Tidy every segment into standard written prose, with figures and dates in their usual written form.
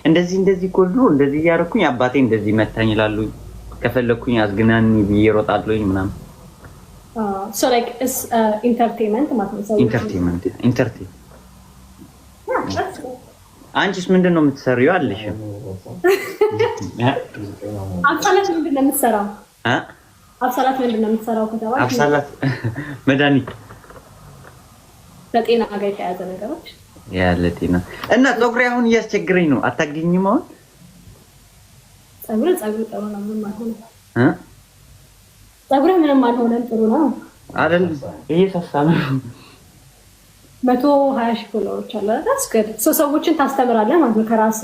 እንደዚህ ኮልዱ እንደዚህ ያርኩኝ አባቴ እንደዚህ መታኝ ይላሉ ከፈለኩኝ አዝግናን ይሮጣሉኝ ምናምን so like is entertainment ማለት ነው entertainment አንቺስ ምንድነው የምትሰሪው አለሽ አብሳላት ምንድነው የምትሰራው አብሳላት ምንድነው የምትሰራው ከተባለ አብሳላት መድኃኒት ለጤና ጋር የተያዘ ነገሮች ያለ ጤና እና ዶክተር አሁን እያስቸግረኝ ነው አታገኝም አሁን ጸጉር ጥሩ ነው ምንም አልሆነ ጸጉር ምንም አልሆነም ጥሩ ነው አይደል ይሄ ተሳለ 120 ፎሎወሮች አለ that's good so ሰዎችን ታስተምራለህ ማለት ነው ከራስ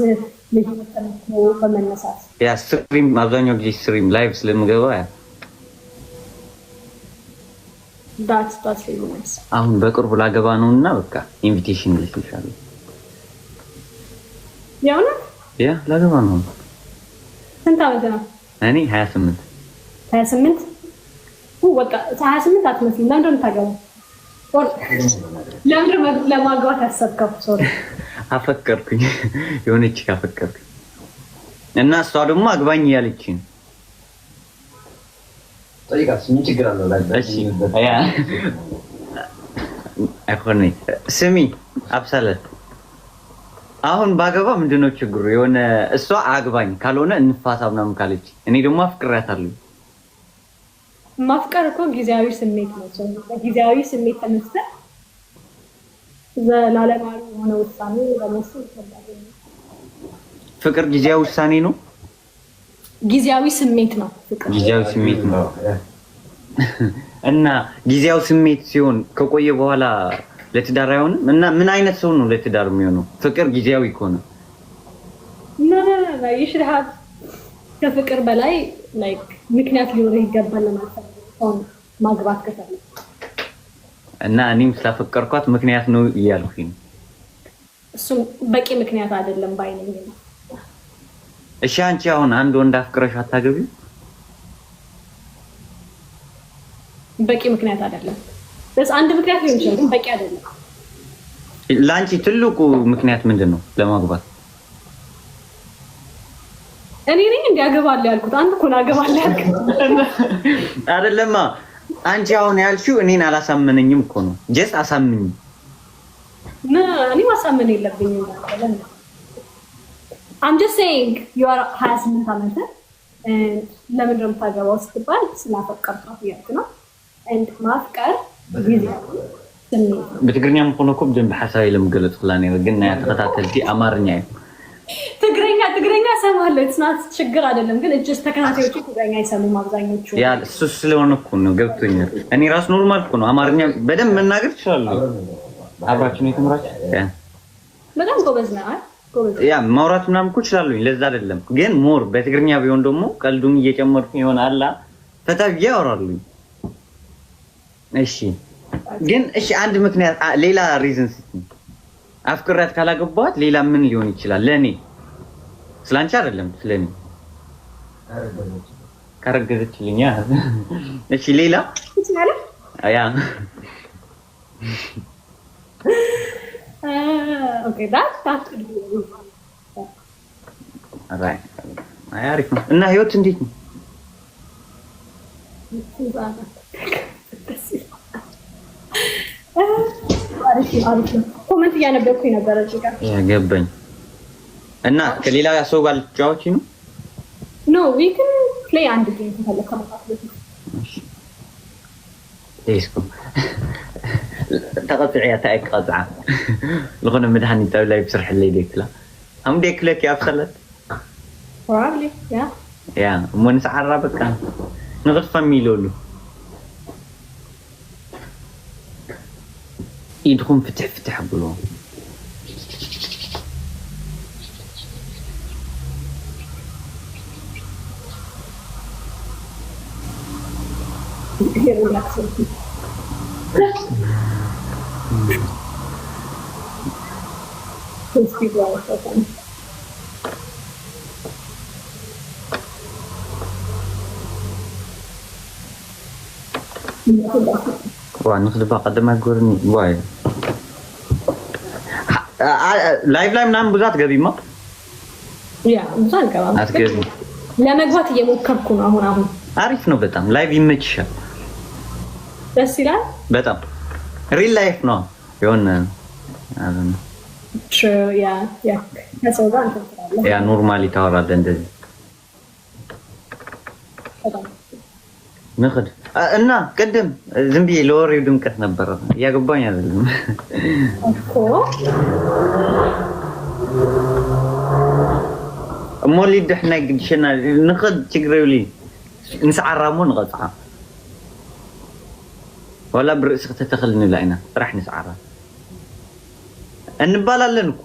ልጅ ተነስተው በመነሳት ያ ስትሪም አብዛኛው ጊዜ ስትሪም ላይቭ ስለምገባ ያ that's really nice አሁን በቅርቡ ላገባ ነውና በቃ ኢንቪቴሽን ልትልሻለሁ ያውና ያ ላገባ ነው ስንት ዓመት ነው እኔ 28 በቃ 28 አትመስልም ለምን ታገባ ለምን ለማግባት ያሰብከው ሶሪ አፈቀርኩኝ የሆነች አፈቀርኩኝ እና እሷ ደግሞ አግባኝ ያለችኝ طيب ምን ችግር አለው እሺ ያ አይሆነ ስሚ አብሳለት አሁን ባገባ ምንድነው ችግሩ የሆነ እሷ አግባኝ ካልሆነ እንፋታ ምናምን ካለች እኔ ደግሞ አፍቅራታለሁ ማፍቀር እኮ ጊዜያዊ ስሜት ነው ጊዜያዊ ስሜት ተነስተ ዘላለማዊ ሆነ ውሳኔ ለመወሰን ይፈልጋል ፍቅር ጊዜያዊ ውሳኔ ነው ጊዜያዊ ስሜት ነው ፍቅር ጊዜያዊ ስሜት ነው እና ጊዜያዊ ስሜት ሲሆን ከቆየ በኋላ ለትዳር አይሆንም እና ምን አይነት ሰው ነው ለትዳር የሚሆነው ፍቅር ጊዜያዊ ከሆነ ና ይሽራህ ከፍቅር በላይ ላይክ ምክንያት ሊኖር ይገባል ለማለት ነው ማግባት ከፈለክ እና እኔም ስለፈቀርኳት ምክንያት ነው እያልኩኝ እሱ በቂ ምክንያት አይደለም ባይነኝ እሺ አንቺ አሁን አንድ ወንድ አፍቅረሽ አታገቢ በቂ ምክንያት አይደለም በስ አንድ ምክንያት ሊሆን ይችላል በቂ አይደለም ላንቺ ትልቁ ምክንያት ምንድነው ለማግባት እኔ ነኝ እንዲያገባል ያልኩት አንተ እኮ ናገባል ያልኩት አይደለማ አንቺ አሁን ያልሽው እኔን አላሳመነኝም እኮ ነው ጀስት አሳምኝ እኔ ማሳመን የለብኝም ማለት ነው I'm just saying you are 28 ዓመት ለምን እንደምታገባው ስትባል ስላፈቀርኩት ያልኩ ነው and ማፍቀር በትግርኛም ሆኖ እኮ በደንብ ሐሳቤ ለምገለጽ ፍላኔ ግን ተከታተልቲ አማርኛ ትግርኛ ሰማለሁ ጽናት ችግር አይደለም ግን እጅስ ተከታታዮቹ ትግርኛ አይሰሙም አብዛኞቹ ያ እሱ ስለሆነ እኮ ነው ገብቶኛል እኔ ራስ ኖርማል እኮ ነው አማርኛ በደንብ መናገር ይችላል አብራችሁ የተምራችሁ በጣም ጎበዝ ነህ ያ ማውራት ምናምን እኮ ይችላልኝ ለዛ አይደለም ግን ሞር በትግርኛ ቢሆን ደግሞ ቀልዱን እየጨመርኩኝ ይሆናል ፈታብዬ አወራለሁ እሺ ግን እሺ አንድ ምክንያት ሌላ ሪዝን ስትይ አፍቅራት ካላገባኋት ሌላ ምን ሊሆን ይችላል ለኔ ስላንቺ አይደለም ስለኔ ካረገዘችልኛ እሺ ሌላ ይችላል ያ ኦኬ that's alright አሪፍ ነው እና ህይወት እንዴት ነው አሪፍ ኮሜንት እያነበብኩኝ ነበር እዚህ ጋር ያገባኝ እና ከሌላ ሰው ጋር ልትጫወቺ ነው no we can play አንድ ጌም ተፈለከ ማለት ነው እሺ تقطعي تقطع لغنا مدحني تاع لايف شرح لي ديكلا ام ديكلك يا فخلت probably يا مو نسعر بك نغف ميلولو يدخل فتح بلو Those people are so fun. Wah, nusibah kadang aku ni, wah. Live nam buat gak bima? ያ ብዙ አልገባም። አትገቢ ለመግባት እየሞከርኩ ነው አሁን አሪፍ ነው በጣም ላይቭ ይመችሻል ደስ ይላል በጣም ሪል ላይፍ ነው የሆነ ያ ከሰው ጋር እንተዋለን ያ ኖርማሊ ታወራለህ እንደዚህ ንخد እና ቀደም ዝም ብዬ ለወሬው ድምቀት ነበር ያገባኝ አይደለም እኮ ሞሊ ድሕና ግድሽና ንخد ትግሬውሊ እንስዓራሞ ንቀጽዓ ወላ ብርእስ ከተተኽል ንላይና ጥራሕ ንስዓራ እንባላለን እኮ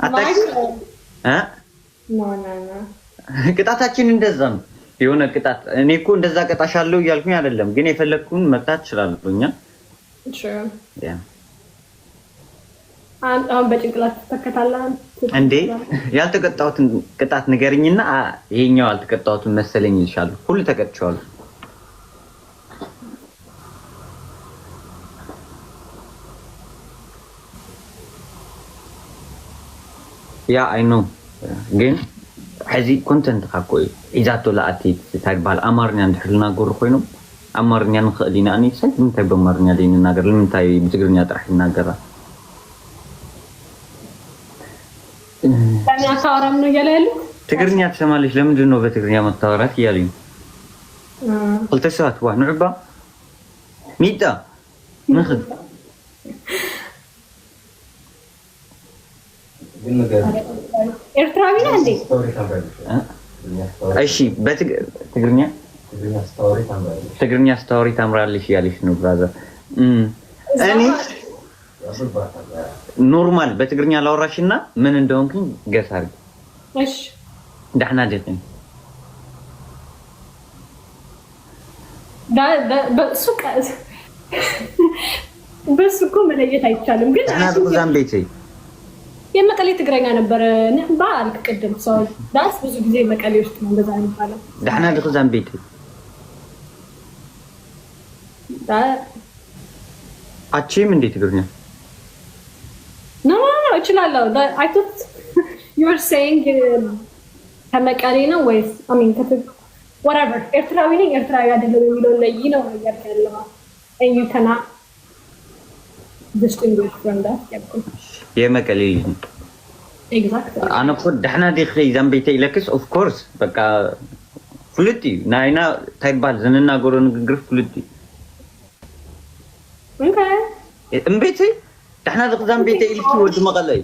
አታክ ቅጣታችን እንደዛ ነው የሆነ ቅጣት እኔ እኮ እንደዛ ቀጣሻለሁ እያልኩኝ አይደለም ግን የፈለኩን መቅጣት እችላለሁኛ እሺ ያ አሁን በጭንቅላት ተከታተላል እንዴ ያልተቀጣሁትን ቅጣት ንገርኝና ይሄኛው ያልተቀጣሁትን መሰለኝ ይልሻል ሁሉ ተቀጥቻለሁ ያ አይ ኖ ግን حزي كونتنت خاكوي اذا طلع اتيت تايبال امارنيا ندحلنا غور خوينو امارنيا نخلينا اني سنت من تايب امارنيا دين ناغر لمن تاي بتغرنيا طرح ناغرا ታዲያ ታወራም ነው ያለሉ ትግርኛ ትሰማለሽ ለምንድን ነው በትግርኛ መታወራት ይያሉኝ قلت سات وا نعبا ميتا نخد ኤርትራዊ ነህ እንዴ እሺ ትግርኛ ስቶሪ ታምራለሽ ያለሽ ነው ብራዘር እኔ ኖርማል በትግርኛ ላወራሽና ምን እንደሆንኩኝ ገሳሪ እሺ ዳህና ደጥኝ በሱቅ መለየት አይቻልም ግን ዳህና ደዛም ቤቴ የመቀሌ ትግረኛ ነበር ባል ቅድም ሰው ዳስ ብዙ ጊዜ መቀሌ ውስጥ ነው እንደዛ የሚባለው ዳህና ደዛም ቤቴ አቺም እንዴት ትግርኛ No, እችላለሁ I thought you were saying ከመቀሌ ነው ወይስ I mean whatever ኤርትራዊ ነኝ ኤርትራዊ አይደለም የሚለው ላይ ነው ያልከለማ and you cannot distinguish from that የመቀሌ exactly انا እኮ ዳህና ዲኺ ዛምቤቴ ኢለክስ ኦፍ ኮርስ በቃ ፍልቲ ናይና ታይባል ዘንና ጎሮ ንግግር ፍልቲ okay እምቤቴ ዳህና ዲኺ ዛምቤቴ ኢልኪ ወድ መቀለይ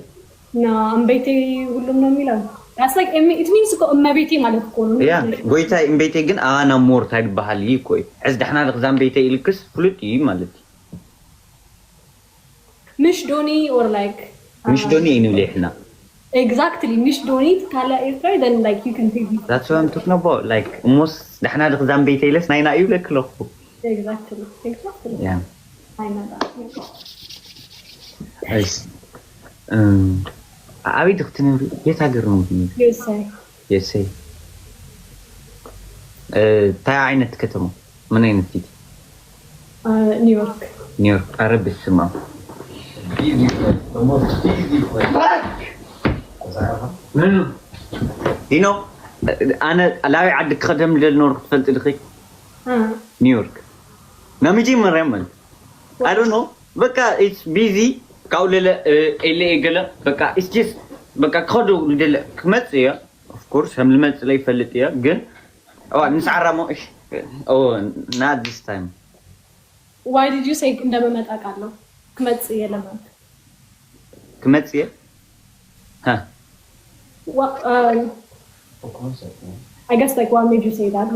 ና እምቤቴ ሁሉም ነው የሚለው that's like it means እመቤቴ ማለት እኮ ነው ያ ጎይታ እምቤቴ ግን አና ሞር ታይባል ይኮይ እዝ ዳህና ዲኺ ዛምቤቴ ኢልክስ ፍልቲ ማለት مش دوني or like مش دوني إنه exactly مش دوني كلا إيرتراي then like you can take that's what I'm talking about like almost دحنا لغزام بيتي لس ناينا يولك له exactly yeah I know that nice أبي دختنا يتاجرون yes say تاع عينة كتمو من أين تيجي نيويورك عرب السماء you know انا لاوي عندك خدم للنورك فلت دخي نيويورك نمجي مريم I don't know بقى it's busy قاول لا اللي قال بقى it's just بقى خدو دل كمصيا of course هم المص لا يفلت يا ግን نسعرمو ايش not this time why did you say እንደመመጣ ቃለው كمصيا ለማለት كمصيا ها I guess like what made you say that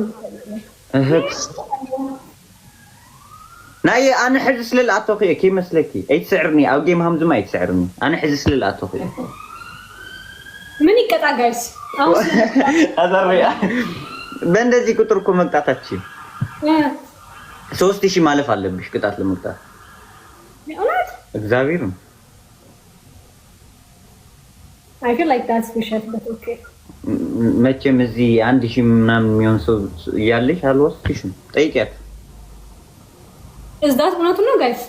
ناي انا حزس للاتوخي كي مسلكي اي تسعرني او جيم همز ما يتسعرني انا حزس للاتوخي من يقطع جايز هذا በእንደዚህ ቁጥር እኮ መቅጣታች 3000 ማለፍ አለብሽ ቅጣት ለመቅጣት እግዚአብሔር ነው I feel like that's bullshit but okay መቼም እዚህ 1000 ምናምን የሚሆን ሰው ያለሽ አልወስድሽም ጠይቂያት is that one to know guys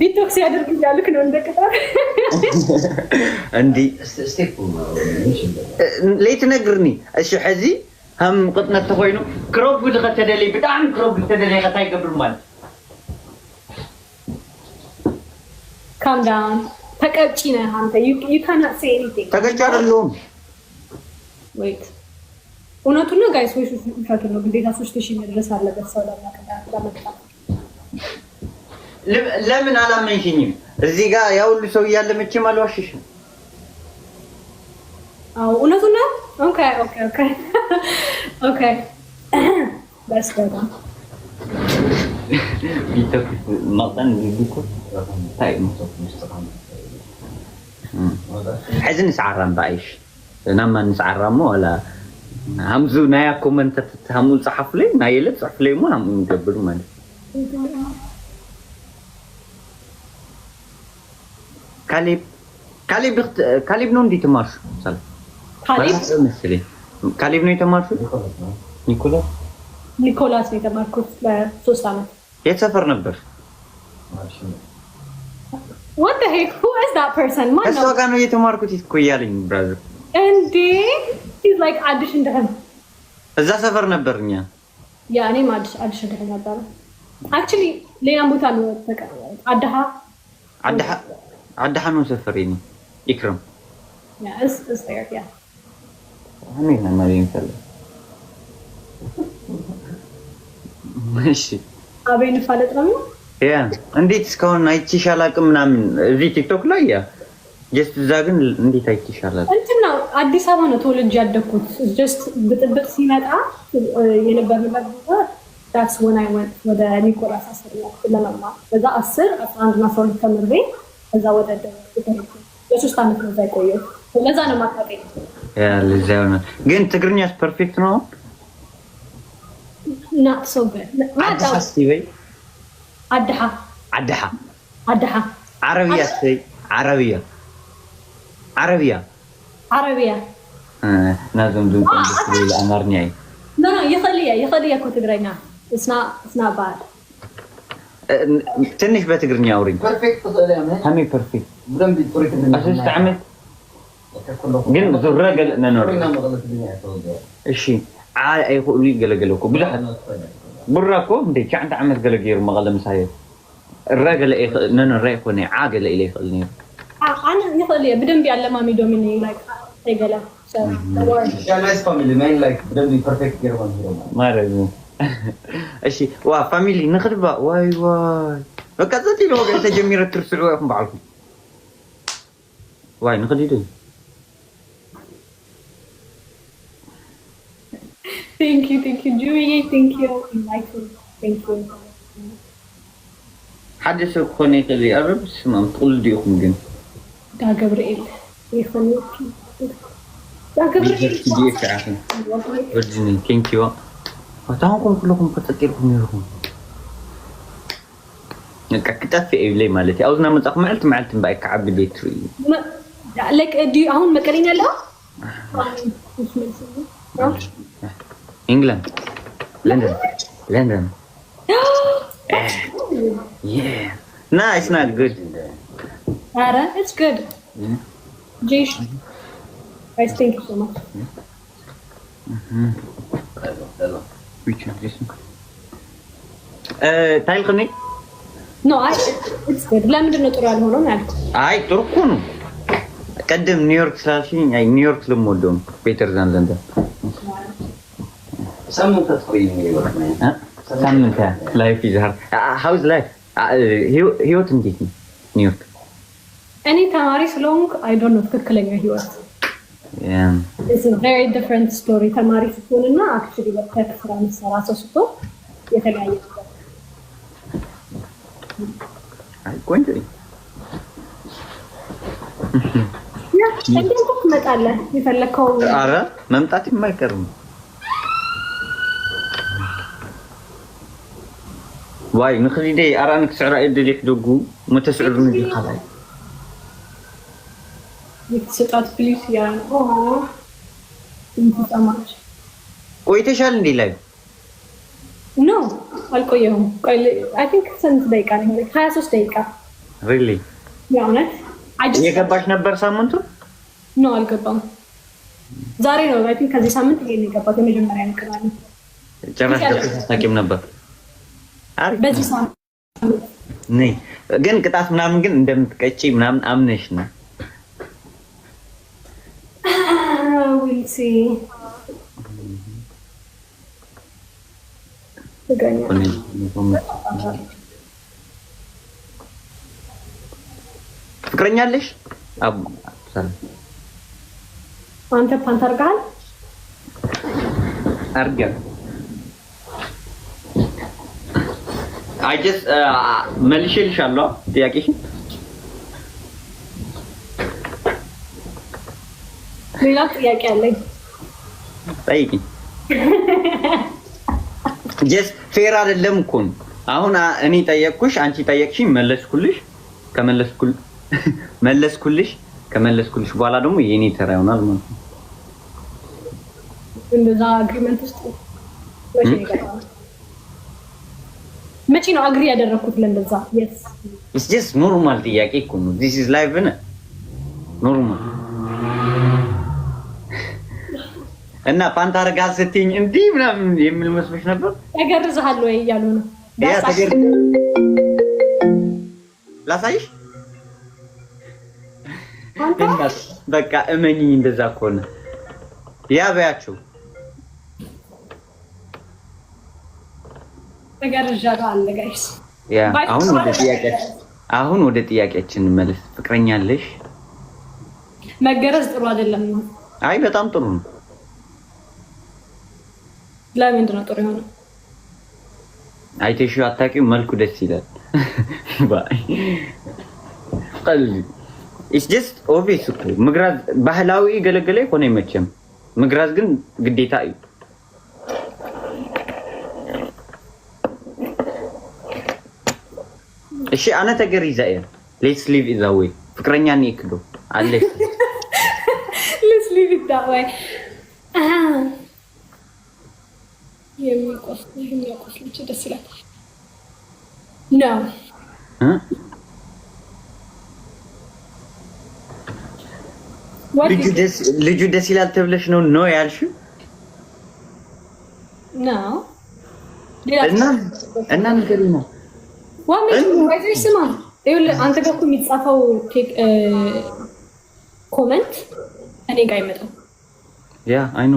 ዲቶክስ ያደርግ እያልክ ነው እንደቀጣ እንዲ ስቴፕ ለይት ነግርኒ እሺ ሕዚ هم قطنا تخوينو كروب ود ከተደሊ በጣም ክሮብ ከተደሊ ከታይ ገብር ማለት calm down ተቀጪ ነህ አንተ you cannot say anything ተቀጪ አይደለም wait እውነቱን ነው ጋይስ ወይስ ውሸቱ ነው ግዴታ 3000 መድረስ አለበት ሰው ለመጣ ለምን አላመንሽኝም እዚህ ጋር ያው ሁሉ ሰው እያለ መቼም አልዋሽሽም አው እውነቱን ነው okay okay that's good بيتك مطن بيكو طيب حزن نسعرم بايش لما نسعرمو ولا همزو نايا كومنت تفهموا صحف لي ما يلب صحف لي مو هم نقبلوا مال كاليب نون دي تمارش سلام كاليب نو يتمارش ኒኮላስ ነው የተማርኩት ለ3 አመት የት ሰፈር ነበር what the heck who is that person ማን ነው እሱ ጋር ነው የተማርኩት ይቆያልኝ ብራዘር እንዴ he's like አዲስ እንደሆነ እዛ ሰፈር ነበርኛ ያ እኔ አዲስ እንደሆነ ነበር actually ሌላ ቦታ ነው አዳሃ ነው ሰፈሬኒ ኢክራም yeah is there yeah አሜን አማሪን ፈለ እሺ አቤን ፋለጥ ነው ያ እንዴት እስካሁን አይቼሻል አቅም ምናምን እዚህ ቲክቶክ ላይ ያ ጀስት እዛ ግን እንዴት አይቼሻል እንትና አዲስ አበባ ነው ተወልጄ ያደኩት just ብጥብጥ ሲመጣ የነበርንበት ቦታ that's when I went ወደ ኒኮላስ አስርኛ ለማማ በዛ 10 11 እና 12 ተምሬ እዛ ወደ ለ3 አመት ነው ቆየሁ ለዛ ነው ማጣቀኝ ያ ለዛ ነው ግን ትግርኛስ ፐርፌክት ነው not so good عدها سيبي عدها عربية سي عربية لازم دون تقولي الأمرني لا يخليها كنت تقرينا it's not bad تنش بتقرني أوري perfect همي perfect بدم بطريقة أساس تعمل قل زرق نور إيشي أي خولي قلقلوكو بلحد براكو دي كان تعمل قلقير مغلم ساير الراجل نن الريخوني عاقل إليه خلني أنا يخليه بدم بيعلمها دوميني like تقلا so yeah nice family man like بدم بي perfect girl one hero ما رأيو إيشي وا family نخربا واي بقى ذاتي لو قاعد تجميرة ترسلوا ياكم بعضكم واي نخلي دي Thank you, Julie. Thank you, Michael. Thank you. حدث خوني كذي أرب سمام تقول ديكم جن. دا جبريل. يخوني. دا جبريل. ديك عارفين. ورجيني thank you. وتاهم كلكم بتذكركم يروحون. كتافي إبلي مالتي أوزنا متأخ معلت بقى كعب بيتري. Like do you أهون مكانين لا؟ England, London. Yeah. Nah, it's not good. Ara, it's good. Jish. Guys, thank you so much. Which one? This one? تايل خني؟ No, it's good. لا من النطور على هون يعني. تركونه. قدم نيويورك سلاشين يعني نيويورك لمودهم بيتر زان لندن. سمو تدخلين نيويورك مان سمنتها لايف يظهر هاوز لايف هيوت እንዴት ነው ኒውዮርክ እኔ ተማሪ ስለሆንኩ I don't know ትክክለኛ ህይወት it's a very different story ተማሪ ስትሆንና actually በተክ ስራ መስራ ሰው ስትሆን የተለያየ ቆንጆ ያ እንደዚህ ትመጣለህ የፈለከው አረ መምጣት የማይቀርም واي نخلي دي أرانك سعر إدري حدوقو متسعرون دي خلاص. يكسرات بليس يعني انت تماش. ويتشال دي لايف. No, alcoyهم. I think سنت دقيقة يعني 23 دقيقة. really የእውነት የገባሽ ነበር ሳምንቱ ነው አልገባም ዛሬ ነው አይ ቲንክ ከዚህ ሳምንት ይሄን የገባው የመጀመሪያ ንቀራለ ጭራሽ ተሳቂም ነበር አሪፍ በዚህ ሳምንት ነይ ግን ቅጣት ምናምን ግን እንደምትቀጪ ምናምን አምነሽ ነው we'll see ፍቅረኛለሽ አንተ ፓንተር ጋር አርጋ I just መልሼልሻለሁ ጥያቄሽን ሌላ ጥያቄ አለኝ ጠይቂ just fair አይደለም እኮ አሁን እኔ ጠየቅኩሽ አንቺ ጠየቅሽኝ መለስኩልሽ ከመለስኩልሽ በኋላ ደግሞ የኔ ተራ ይሆናል ማለት ነው እንደዛ አግሪመንት ውስጥ መቼ ነው አግሪ ያደረኩት ለእንደዛ yes it's just normal ጥያቄ እኮ ነው this is life ነው normal እና ፓንታር ጋር ስትይኝ እንዲህ ምናምን የሚል መስሎሽ ነበር ተገርዘሃል ወይ እያሉ ነው ያ ላሳይሽ በቃ እመኚኝ እንደዛ ከሆነ ያ በያቸው ተገርዣለሁ አለ ጋይስ ያ አሁን ወደ ጥያቄያችን መልስ ፍቅረኛለሽ መገረዝ ጥሩ አይደለም ነው አይ በጣም ጥሩ ነው ለምንድን ነው ጥሩ የሆነው አይተሽው አታውቂው መልኩ ደስ ይላል ባይ ቀልድ it's just obvious እኮ ምግራዝ ባህላዊ ገለገለ ሆነ መቼም ምግራዝ ግን ግዴታ እዩ እሺ አና ተገር ይዛየ let's live it that way ፍቅረኛ ነው ይክዶ አለ let's live it that way የሚቆስልች ደስ ይላል no ልጁ ደስ ይላል ተብለሽ ነው ያልሽው no እና ነገር ነው ዋይ ስማ አንተ ጋር እኮ የሚጻፈው ኮሜንት እኔ ጋር አይመጣም ያ አይ ኖ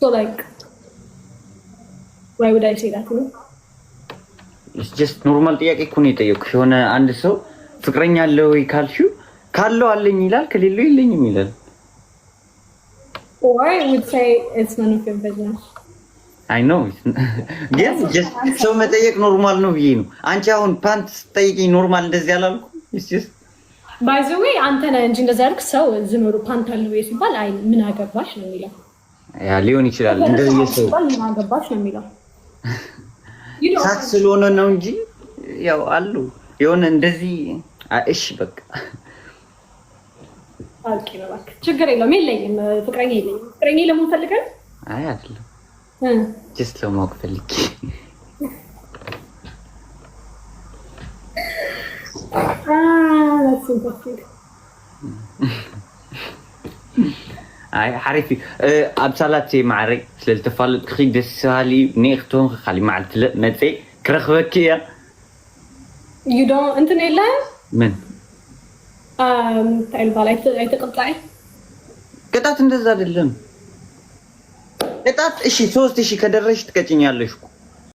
so like why would I say that it's just normal ጥያቄ እኮ ነው የጠየቅኩሽ የሆነ አንድ ሰው ፍቅረኛ አለው ወይ ካልሽው ካለው አለኝ ይላል ከሌለው የለኝም ይላል or I would say it's none of your business I know yes just so መጠየቅ ኖርማል ነው ብዬ ነው አንቺ አሁን ፓንት ጠይቂኝ ኖርማል እንደዚህ ያላልኩ it's just by the way አንተ ነህ እንጂ እንደዛ ያልክ ሰው ዝም ብሎ ፓንት አለው ሲባል አይ ምን አገባሽ ነው የሚለው ያ ሊሆን ይችላል እንደዚህ የሰው ምን አገባሽ ነው የሚለው ሳት ስለሆነ ነው እንጂ ያው አሉ የሆነ እንደዚህ እሺ በቃ አልቂ ነው በቃ ችግር የለውም የለኝም ፍቅረኛ ለምን ፈልገህ አይ አይደለም just ለማወቅ ፈልጌ that's interesting አይ حريفي ابسالات معري ስለልተፋለጥ ክሪ ደስ ሳሊ ነክቶን خالي معلت መጽ ክረኽበክ ያ you don't እንትን የለ ምን ታይልባላይ አይተቀጣይ ቅጣት እንደዛ አይደለም ቅጣት እሺ 3000 ከደረሽ ትቀጭኛለሽ